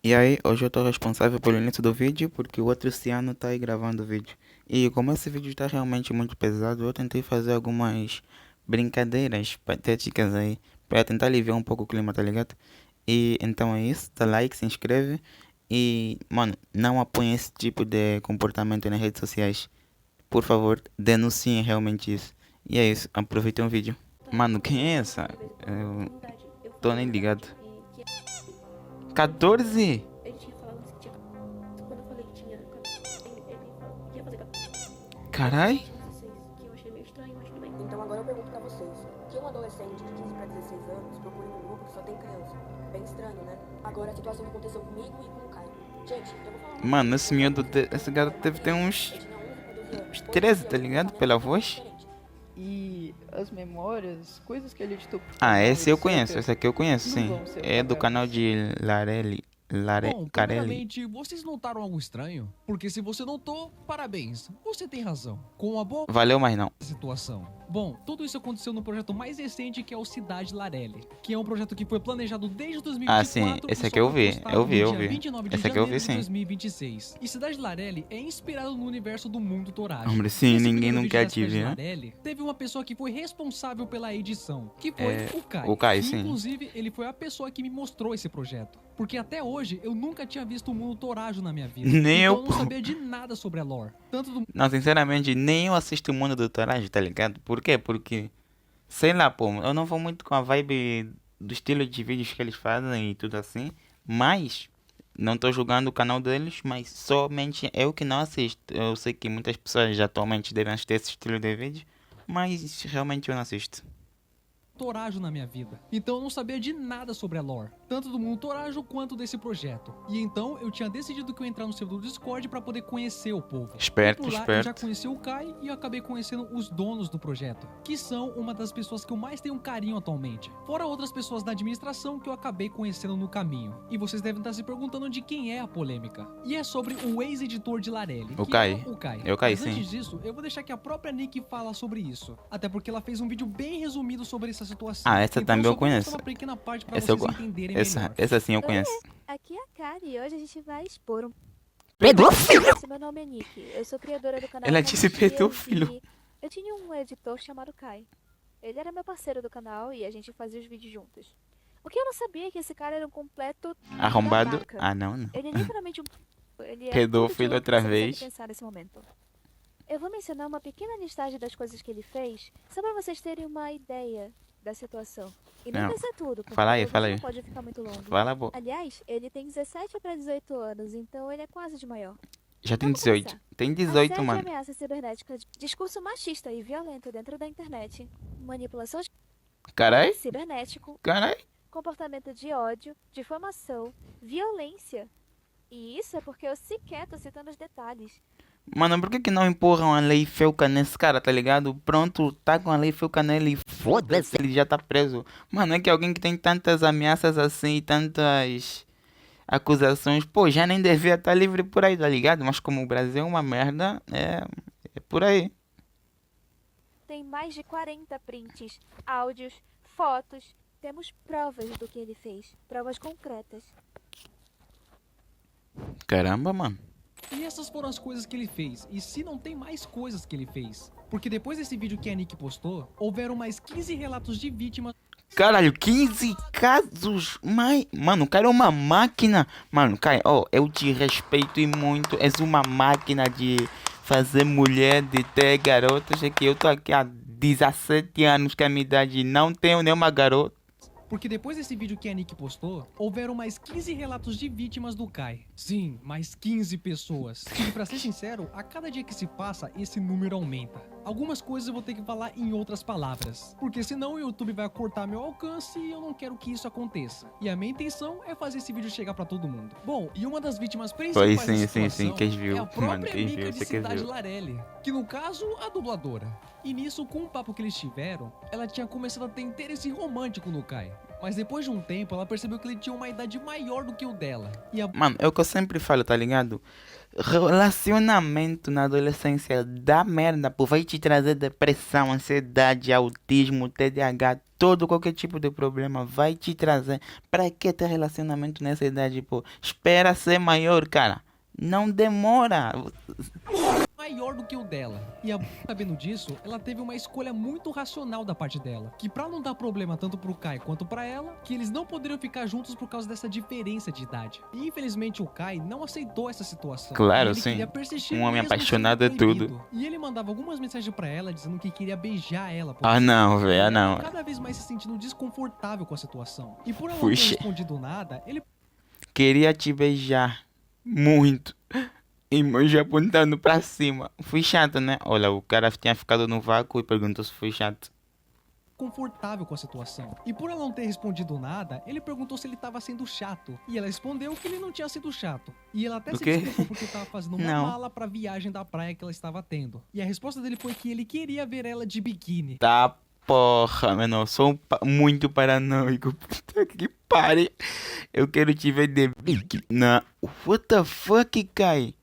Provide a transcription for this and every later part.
E aí, hoje eu tô responsável pelo início do vídeo porque o outro Ciano tá aí gravando o vídeo. E como esse vídeo tá realmente muito pesado, eu tentei fazer algumas brincadeiras patéticas aí pra tentar aliviar um pouco o clima, tá ligado? E então é isso, dá like, se inscreve e, mano, não apoiem esse tipo de comportamento nas redes sociais. Por favor, denunciem realmente isso. E é isso, aproveitem o vídeo. Mano, quem é essa? Eu tô nem ligado. 14? Carai? Então agora eu pergunto pra vocês, que um adolescente de 15 para 16 anos procura um grupo que só tem criança? Bem estranho, né? Agora a situação que aconteceu comigo e com o Caio. Gente, eu vou falar uma Mano, coisa, esse eu já miúdo, conversei com esse ele garoto várias deve ter vezes. uns, Eu tinha 11 com 12 anos. uns Hoje em 13, dia tá meu ligado? Pela comportamento é muito voz. diferente. E as memórias, coisas que ele editou pro Ah, canal, esse eu conheço, etc., esse aqui eu conheço, não sim. vão ser É do canal apagadas. de Bom, Carelli. primeiramente, vocês notaram algo estranho? Porque se você notou, parabéns, você tem razão. Com uma boa Valeu, mas não. situação. Bom, tudo isso aconteceu no projeto mais recente que é o Cidade Larelli, que é um projeto que foi planejado desde Ah, sim, 2024 esse e aqui só eu foi vi, postado eu vi, no eu dia vi. 29 de Esse aqui eu vi, janeiro de sim. 2026. E Cidade Larelli é inspirado no universo do mundo Toraji. Homem, sim, Nesse ninguém primeiro vídeo nunca da Cidade tive, né? Larelli, teve uma pessoa que foi responsável pela edição, que foi É, o Kai. o Kai, Que, sim. inclusive, ele foi a pessoa que me mostrou esse projeto. Porque até hoje eu nunca tinha visto o mundo Torajo na minha vida. Nem então eu, eu não pô. sabia de nada sobre a lore. Tanto do Não, sinceramente, nem eu assisto o Mundo do Torage, tá ligado? Por quê? Porque, sei lá, pô, eu não vou muito com a vibe do estilo de vídeos que eles fazem e tudo assim, mas não tô julgando o canal deles, mas somente eu que não assisto. Eu sei que muitas pessoas já atualmente devem assistir esse estilo de vídeo, mas realmente eu não assisto. Torajo na minha vida. Então eu não sabia de nada sobre a lore, tanto do mundo Torajo quanto desse projeto. E então eu tinha decidido que eu ia entrar no servidor do Discord pra poder conhecer o povo. Esperto, E por lá eu já esperto. conheci o Kai e eu acabei conhecendo os donos do projeto, que são uma das pessoas que eu mais tenho carinho atualmente. Fora outras pessoas da administração que eu acabei conhecendo no caminho. E vocês devem estar se perguntando de quem é a polêmica. E é sobre o ex-editor de Larelli, O que Kai. é o Kai. Eu caí, Mas sim. antes disso, eu vou deixar que a própria Nick fala sobre isso. Até porque ela fez um vídeo bem resumido sobre essa situação. Ah, essa Então também só eu vou mostrar conheço. uma pequena parte pra Essa eu, vocês go- entenderem essa, melhor. essa sim eu conheço. Aqui é a Kari e hoje a gente vai expor um. Pedófilo? Meu nome é Nick, eu sou criadora do canal. Ela Canais disse Dias pedófilo. e eu tinha um editor chamado Kai. Ele era meu parceiro do canal e a gente fazia os vídeos juntos. O que eu não sabia é que esse cara era um completo Arrombado? babaca. Ah, não, não. Ele é literalmente um. Ele é Pedófilo tudo que outra você vez. consegue pensar nesse momento. Eu vou mencionar uma pequena listagem das coisas que ele fez, só pra vocês terem uma ideia da situação. E nem Não. vai ser tudo, porque Fala aí, o fala vídeo aí. não pode ficar muito longo. Fala, boa. Aliás, ele tem 17 para 18 anos, então ele é quase de maior. Já tem Vamos 18. começar. Tem 18, Assédio e mano. ameaça cibernética, discurso machista e violento dentro da internet, manipulação Carai, cibernético, carai. comportamento de ódio, difamação, violência. E isso é porque eu sequer tô citando os detalhes. Mano, por que que não empurram a lei Felca nesse cara, tá ligado? Pronto, tá com a lei Felca nele. Foda-se, ele já tá preso. Mano, é que alguém que tem tantas ameaças assim e tantas acusações, pô, já nem devia estar livre por aí, tá ligado? Mas como o Brasil é uma merda, é por aí. Tem mais de 40 prints, áudios, fotos. Temos provas do que ele fez, provas concretas. Caramba, mano. E essas foram as coisas que ele fez. E se não tem mais coisas que ele fez? Porque depois desse vídeo que a Nick postou, houveram mais 15 relatos de vítimas Caralho, 15 casos, mas... Mano, o cara é uma máquina. Mano, cara, ó, eu te respeito e muito. És uma máquina de fazer mulher, de ter garotas. É que eu tô aqui há 17 anos que é a minha idade e não tenho nenhuma garota. Porque depois desse vídeo que a Nick postou, houveram mais 15 relatos de vítimas do Kai. Sim, mais 15 pessoas. E pra ser sincero, a cada dia que se passa, esse número aumenta. Algumas coisas eu vou ter que falar em outras palavras, porque senão o YouTube vai cortar meu alcance e eu não quero que isso aconteça. E a minha intenção é fazer esse vídeo chegar pra todo mundo. Bom, e uma das vítimas principais Pois da sim, situação quem viu, é a mano, própria quem Mika viu, de você que Cidade viu. Larelli, que no caso, a dubladora. E nisso, com o papo que eles tiveram, ela tinha começado a ter interesse romântico no Kai. Mas depois de um tempo, ela percebeu que ele tinha uma idade maior do que o dela. E a Mano, é o que eu sempre falo, tá ligado? Relacionamento na adolescência dá merda, pô. Vai te trazer depressão, ansiedade, autismo, TDAH, todo qualquer tipo de problema vai te trazer. Pra que ter relacionamento nessa idade, pô? Espera ser maior, cara. Não demora. maior do que o dela. E a sabendo disso, ela teve uma escolha muito racional da parte dela, que pra não dar problema tanto pro Kai quanto pra ela, que eles não poderiam ficar juntos por causa dessa diferença de idade. E infelizmente o Kai não aceitou essa situação. Claro, Ele sim. queria persistir Um homem mesmo sendo apaixonado é proibido. tudo. E ele mandava algumas mensagens pra ela dizendo que queria beijar ela. Ah não, velho, ah Ela não. cada vez mais se sentindo desconfortável com a situação. E por ela não ter Puxa. respondido nada, ele Queria te beijar muito. Emoji apontando pra cima. Fui chato, né? Olha, o cara tinha ficado no vácuo e perguntou se foi chato. confortável com a situação. E por ela não ter respondido nada, ele perguntou se ele estava sendo chato. E ela respondeu que ele não tinha sido chato. E ela até O se quê? desculpou porque estava fazendo uma Não. mala pra viagem da praia que ela estava tendo. E a resposta dele foi que ele queria ver ela de biquíni. Tá porra, mano. Eu sou muito paranoico. Puta que pare. Eu quero te ver de biquíni. Não. What the fuck, Kai?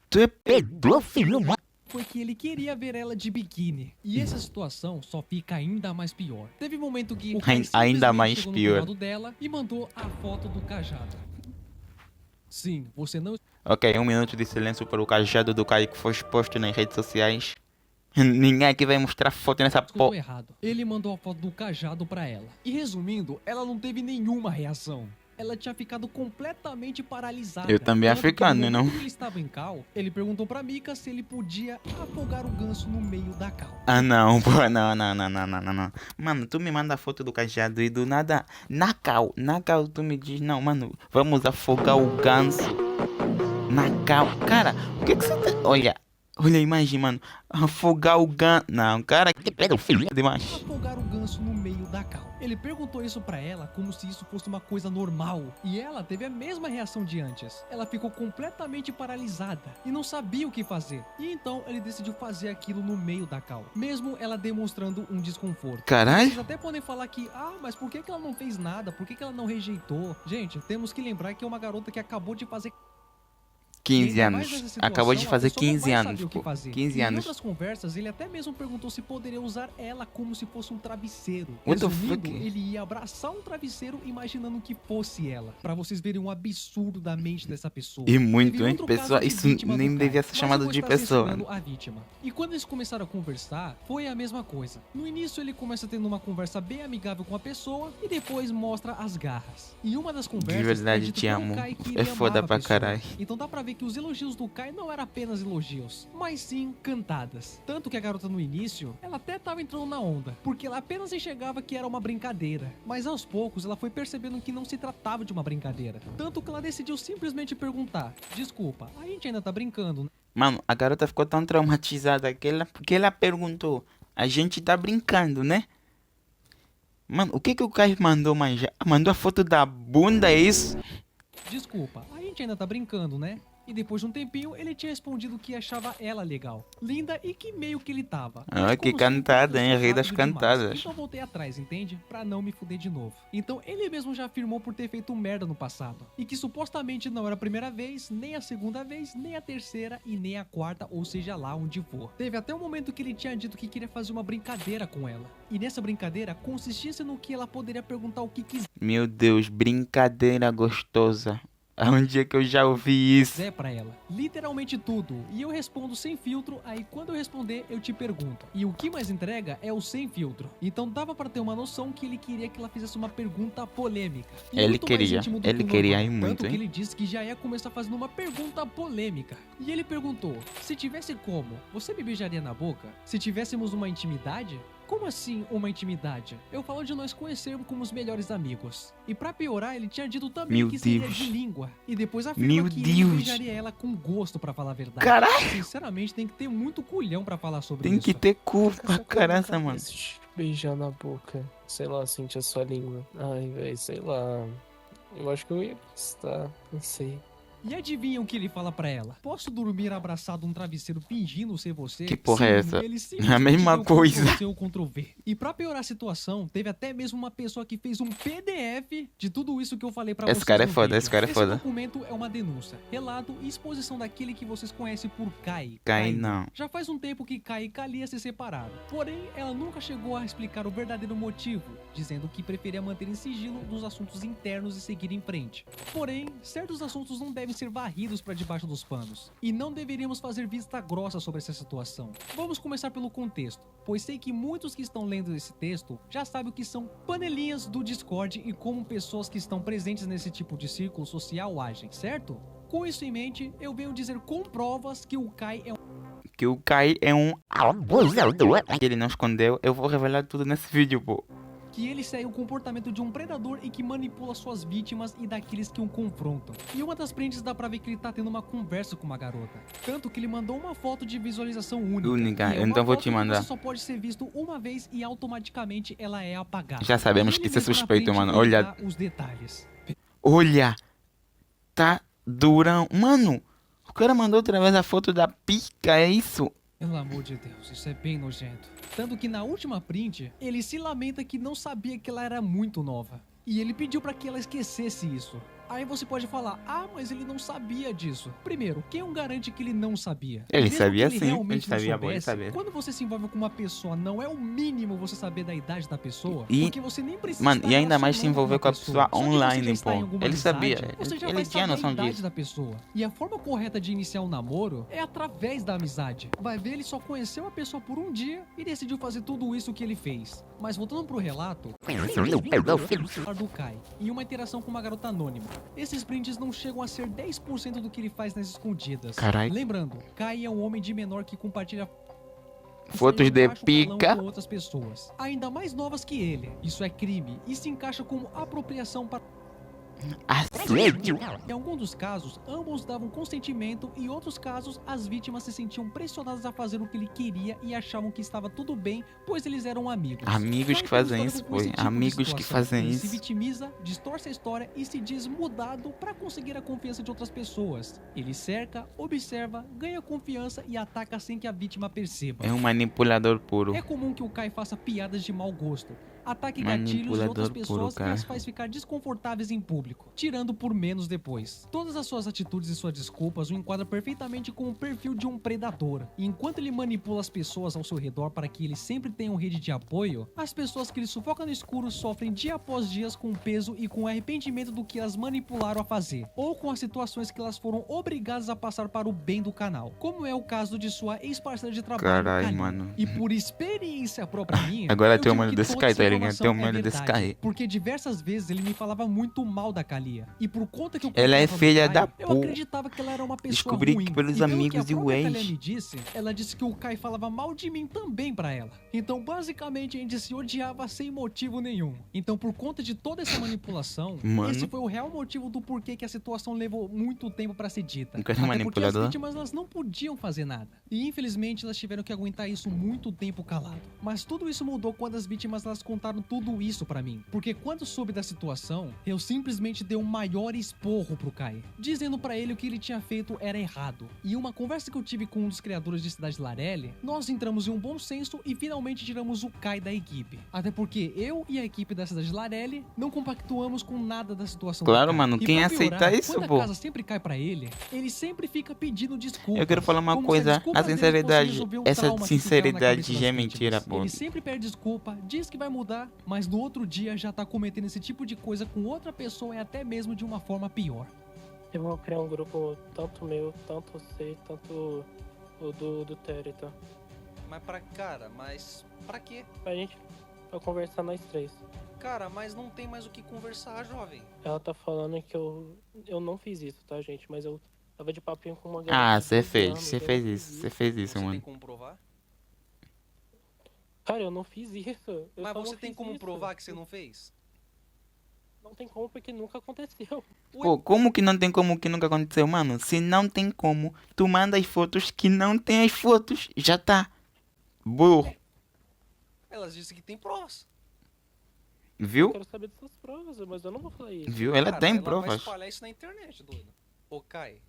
Tu é pedófilo, mano? Foi que ele queria ver ela de biquíni. E essa situação só fica ainda mais pior. Teve um momento que o Kai Ainda simplesmente mais chegou pior. no lado dela e mandou a foto do cajado. Sim, você não Ok, 1 minuto de silêncio para o cajado do Kai que foi exposto nas redes sociais. Ninguém aqui vai mostrar foto nessa escutou porra. errado. Ele mandou a foto do cajado pra ela. E resumindo, ela não teve nenhuma reação. Ela tinha ficado completamente paralisada. Eu também ia Tanto que ficar, no né, momento não? que ele estava em cal, ele perguntou pra Mika se ele podia afogar o ganso no meio da cal. Ah não, pô, não. Mano, tu me manda a foto do cajado e do nada, na cal tu me diz, não, mano, vamos afogar o ganso na cal. Cara, o que você tá... Olha a imagem, mano, afogar o ganso. Não, cara, que pedofilho demais. Afogar o ganso no meio da cal. Ele perguntou isso pra ela como se isso fosse uma coisa normal. E ela teve a mesma reação de antes. Ela ficou completamente paralisada e não sabia o que fazer. E então ele decidiu fazer aquilo no meio da cal, mesmo ela demonstrando um desconforto. Caralho. Vocês até podem falar que, mas por que ela não fez nada? Por que ela não rejeitou? Gente, temos que lembrar que é uma garota que acabou de fazer 15 E ainda mais anos. nessa situação, Acabou de a fazer pessoa não 15 vai anos, saber o que pô. fazer. 15 E em anos. outras conversas, ele até mesmo perguntou se poderia usar ela como se fosse um travesseiro. What the Resumindo, fuck? ele ia abraçar um travesseiro imaginando que fosse ela. Pra vocês verem um absurdo da mente dessa pessoa. E muito, Teve hein? outro Pessoa, caso de isso vítima do nem Kai, devia ser mas chamado eu vou de estar pessoa. censurando a vítima. E quando eles começaram a conversar, foi a mesma coisa. No início ele começa tendo uma conversa bem amigável com a pessoa e depois mostra as garras. E uma das conversas verdade, dito te pelo amo. Kai que É ele foda amava a pra pessoa. caralho. Então dá pra ver que os elogios do Kai não eram apenas elogios, mas sim cantadas. Tanto que a garota no início, ela até tava entrando na onda, porque ela apenas enxergava que era uma brincadeira. Mas aos poucos ela foi percebendo que não se tratava de uma brincadeira. Tanto que ela decidiu simplesmente perguntar: desculpa, a gente ainda tá brincando, né? Mano, a garota ficou tão traumatizada porque ela perguntou, a gente tá brincando, né? Mano, o que o Kai mandou mais? Mandou a foto da bunda, é isso? Desculpa, a gente ainda tá brincando, né? E depois de um tempinho, ele tinha respondido que achava ela legal, linda e que meio que ele tava. Ah, Mas que como cantada, sempre, hein? eu sou Rei das rápido demais. cantadas. Então voltei atrás, entende? Pra não me fuder de novo. Então ele mesmo já afirmou por ter feito merda no passado. E que supostamente não era a primeira vez, nem a segunda vez, nem a terceira e nem a quarta, ou seja lá onde for. Teve até um momento que ele tinha dito que queria fazer uma brincadeira com ela. E nessa brincadeira consistisse no que ela poderia perguntar o que Meu Deus, brincadeira gostosa. Aonde é que eu já ouvi isso? quiser pra ela. Literalmente tudo. E eu respondo sem filtro, aí quando eu responder, eu te pergunto. E o que mais entrega é o sem filtro. Então dava pra ter uma noção que ele queria que ela fizesse uma pergunta polêmica. E Ele muito mais queria. íntimo do Ele que o queria normal. ir muito, Tanto que hein? ele disse que já ia começar fazendo uma pergunta polêmica. E ele perguntou: se tivesse como, você me beijaria na boca? Se tivéssemos uma intimidade? Como assim uma intimidade? Eu falo de nós conhecermos como os melhores amigos. E pra piorar, ele tinha dito também Meu que seria Deus. de língua. E depois afirma Meu que ele Deus. beijaria ela com gosto, pra falar a verdade. Caralho! Sinceramente, tem que ter muito culhão pra falar sobre Tem isso. que ter culpa, Essa coisa caraca, da mano. cabeça de beijar na boca. Sei lá, sentir a sua língua. Ai, velho, sei lá. Eu acho que eu ia gostar. Não sei. E adivinha o que ele fala pra ela? Posso dormir abraçado num travesseiro fingindo ser você? Que porra é essa? Ele É a mesma deu coisa. Ctrl+C ou Ctrl+V. E pra piorar a situação, teve até mesmo uma pessoa que fez um PDF de tudo isso que eu falei pra vocês. Esse cara é no foda, vídeo. esse cara é foda. Esse documento é uma denúncia, relato e exposição daquele que vocês conhecem por Kai. Kai não. Já faz um tempo que Kai e Kalia se separaram. Porém, ela nunca chegou a explicar o verdadeiro motivo, dizendo que preferia manter em sigilo dos assuntos internos e seguir em frente. Porém, certos assuntos não devem ser varridos para debaixo dos panos, e não deveríamos fazer vista grossa sobre essa situação. Vamos começar pelo contexto, pois sei que muitos que estão lendo esse texto já sabem o que são panelinhas do Discord e como pessoas que estão presentes nesse tipo de círculo social agem, certo? Com isso em mente, eu venho dizer com provas que o Kai é Que o Kai é um abusador. Que ele não escondeu. Eu vou revelar tudo nesse vídeo, pô. que ele segue o comportamento de um predador e que manipula suas vítimas e daqueles que o confrontam. E uma das prints dá pra ver que ele tá tendo uma conversa com uma garota. Tanto que ele mandou uma foto de visualização única. E é uma então vou foto te que mandar. você só pode ser visto uma vez e automaticamente ela é apagada. Já sabemos E que ele isso é mesmo na suspeito, print mano. ele Olha. dá os detalhes. Olha. Tá durão. Mano, o cara mandou outra vez a foto da pica, é isso? Pelo amor de Deus, isso é bem nojento. Tanto que na última print, ele se lamenta que não sabia que ela era muito nova. E ele pediu pra que ela esquecesse isso. Aí você pode falar, ah, mas ele não sabia disso. Primeiro, quem garante que ele não sabia? Ele Mesmo sabia que sim, realmente ele sabia, não bom, ele soubesse, sabia. quando você se envolve com uma pessoa, não é o mínimo você saber da idade da pessoa, E- porque você nem precisa Mano, estar e ainda mais se relacionando envolver com a uma pessoa Só que você online, já está em pô. alguma Ele amizade, sabia, você já ele vai tinha saber noção a idade disso. da pessoa. E a forma correta de iniciar um namoro é através da amizade. Vai ver, ele só conheceu a pessoa por um dia e decidiu fazer tudo isso que ele fez. Mas voltando pro relato, falar do Kai e uma interação com uma garota anônima. Esses prints não chegam a ser 10% do que ele faz nas escondidas. Carai. Lembrando, Kai é um homem de menor que compartilha Fotos de baixo calão pica. com outras pessoas, ainda mais novas que ele. Isso é crime e se encaixa como apropriação para... Assédio. Em alguns dos casos, ambos davam consentimento e em outros casos, as vítimas se sentiam pressionadas a fazer o que ele queria e achavam que estava tudo bem, pois eles eram amigos. Amigos Kai que tem um fazem histórico isso, com pô. esse tipo de Amigos que situação. fazem Ele isso. se vitimiza, distorce a história e se diz mudado para conseguir a confiança de outras pessoas. Ele cerca, observa, ganha confiança e ataca sem que a vítima perceba. É um manipulador puro. É comum que o Kai faça piadas de mau gosto, ataque gatilhos de outras Manipulador pessoas puro, e cara. as faz ficar desconfortáveis em público, tirando por menos depois. Todas as suas atitudes e suas desculpas o enquadram perfeitamente com o perfil de um predador. E enquanto ele manipula as pessoas ao seu redor para que ele sempre tenha uma rede de apoio, as pessoas que ele sufoca no escuro sofrem dia após dia com o peso e com o arrependimento do que as manipularam a fazer, ou com as situações que elas foram obrigadas a passar para o bem do canal, como é o caso de sua ex-parceira de trabalho, Carai, Kalia. mano. E por experiência própria minha, Agora eu tem o digo medo que desse toda Kai, essa tá ligado? informação Tem o é medo desse verdade, Kai. porque diversas vezes ele me falava muito mal da Kalia. E por conta que eu Ela é confiava no filha Kai, da eu pu- acreditava que ela era uma pessoa Descobri ruim. que pelos E pelo amigos que a e o própria ex. Kalia me disse, ela disse que o Kai falava mal de mim também pra ela. Então basicamente a gente se odiava sem motivo nenhum. Então por conta de toda essa manipulação, Mano. esse foi o real motivo do porquê que a situação levou muito tempo pra ser dita. O cara é Até porque as manipulador. vítimas elas não podiam fazer nada. E infelizmente elas tiveram que aguentar isso muito tempo calado. Mas tudo isso mudou quando as vítimas elas contaram tudo isso pra mim. Porque quando soube da situação, eu simplesmente dei um maior esporro pro Kai, dizendo pra ele o que ele tinha feito era errado. E uma conversa que eu tive com um dos criadores de Cidade Larelli, nós entramos em um bom senso e finalmente tiramos o Kai da equipe. Até porque eu e a equipe da Cidade Larelli não compactuamos com nada da situação do Claro, Kai. mano, E quem pra aceita piorar, isso, quando pô? a casa sempre cai pra ele sempre fica pedindo desculpas. Eu quero falar uma Como se coisa, desculpas a dele sinceridade, fossem resolver um essa trauma que ficaram na sinceridade cabeça já é das mentira, vítimas. pô. Ele sempre pede desculpa, diz que vai mudar, mas no outro dia já tá cometendo esse tipo de coisa com outra pessoa e até mesmo de uma forma pior. Eu vou criar um grupo tanto meu, tanto você, tanto o do Terry, tá? Mas pra quê? Pra conversar nós três. Cara, mas não tem mais o que conversar, jovem. Ela tá falando que eu não fiz isso, tá, gente? Mas eu tava de papinho com uma Ah, garota de você 15 fez, anos, você eu não fez fiz isso, você fez isso, Você tem mano. como provar? Cara, eu não fiz isso. Eu Mas só você não tem fiz como isso. provar que você não fez? Não tem como, porque nunca aconteceu. Pô, como que não tem como que nunca aconteceu, mano? Se não tem como, tu manda as fotos que não tem as fotos, já tá. Burro, Elas dizem que tem provas. Eu viu? quero saber dessas provas, mas eu não vou falar isso. Viu? Ela Cara, tem ela vai provas. espalhar isso na internet, doido. Ô, Kai,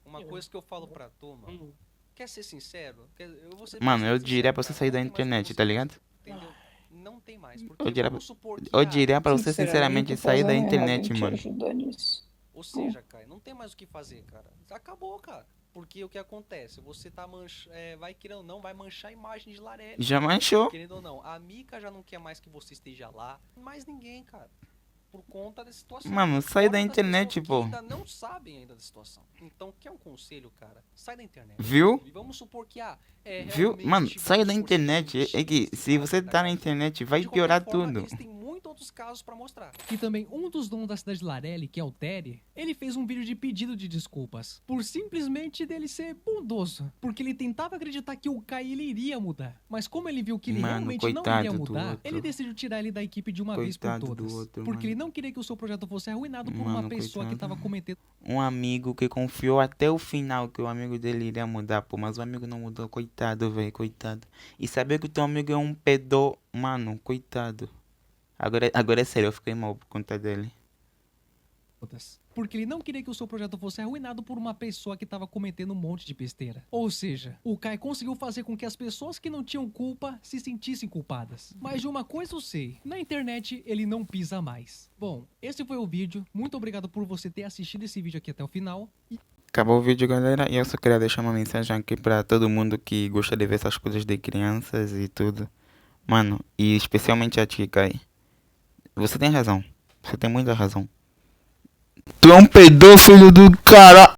uma Eu- coisa que eu falo pra tu, mano. Hum. Quer ser sincero? Eu vou ser Mano, eu bastante diria sincero, pra você cara, sair não da tem mais o que internet, você tá fazer, ligado? entendeu? Não tem mais, Eu porque diria, vamos supor que, eu diria pra você Sinceramente, sinceramente sair da fazendo errado em internet, te mano. ajudar nisso. ou seja, Kai, não tem mais o que fazer, cara. Acabou, cara. Porque o que acontece? Você tá vai querendo ou não, vai manchar a imagem de Larelli. Já manchou. Querendo ou não, a Mika já não quer mais que você esteja lá. Mais ninguém, cara. Por conta da situação. Mano, sai Fora da das internet, pessoas pô. que ainda não sabem ainda da situação. Então, quer um conselho, cara? Sai da internet. Viu? E vamos supor que, Viu? realmente, Mano, vamos saia da supor, você internet. tem É que se você tá na internet, vai de qualquer piorar forma, tudo. Eles têm muitos outros casos pra mostrar. E também um dos donos da cidade de Larelli, que é o Terry, ele fez um vídeo de pedido de desculpas. Por simplesmente dele ser bondoso. Porque ele tentava acreditar que o Kai ele iria mudar. Mas como ele viu que ele Mano, realmente não coitado iria do mudar, outro. ele decidiu tirar ele da equipe de uma vez por Coitado do todas. outro, Porque mano. ele não queria que o seu projeto fosse arruinado por Mano, uma pessoa que coitado. tava cometendo Um amigo que confiou até o final que o amigo dele iria mudar, pô, mas o amigo não mudou, coitado, velho, coitado. E saber que o teu amigo é um pedó, mano, coitado. Agora é sério, eu fiquei mal por conta dele. todas. Porque ele não queria que o seu projeto fosse arruinado por uma pessoa que tava cometendo um monte de besteira. Ou seja, o Kai conseguiu fazer com que as pessoas que não tinham culpa se sentissem culpadas. Mas de uma coisa eu sei, na internet ele não pisa mais. Bom, esse foi o vídeo. Muito obrigado por você ter assistido esse vídeo aqui até o final. Acabou o vídeo, galera, e eu só queria deixar uma mensagem aqui pra todo mundo que gosta de ver essas coisas de crianças e tudo. Mano, e especialmente a ti, Kai. Você tem razão. Você tem muita razão. Tu é um pedófilo do cara.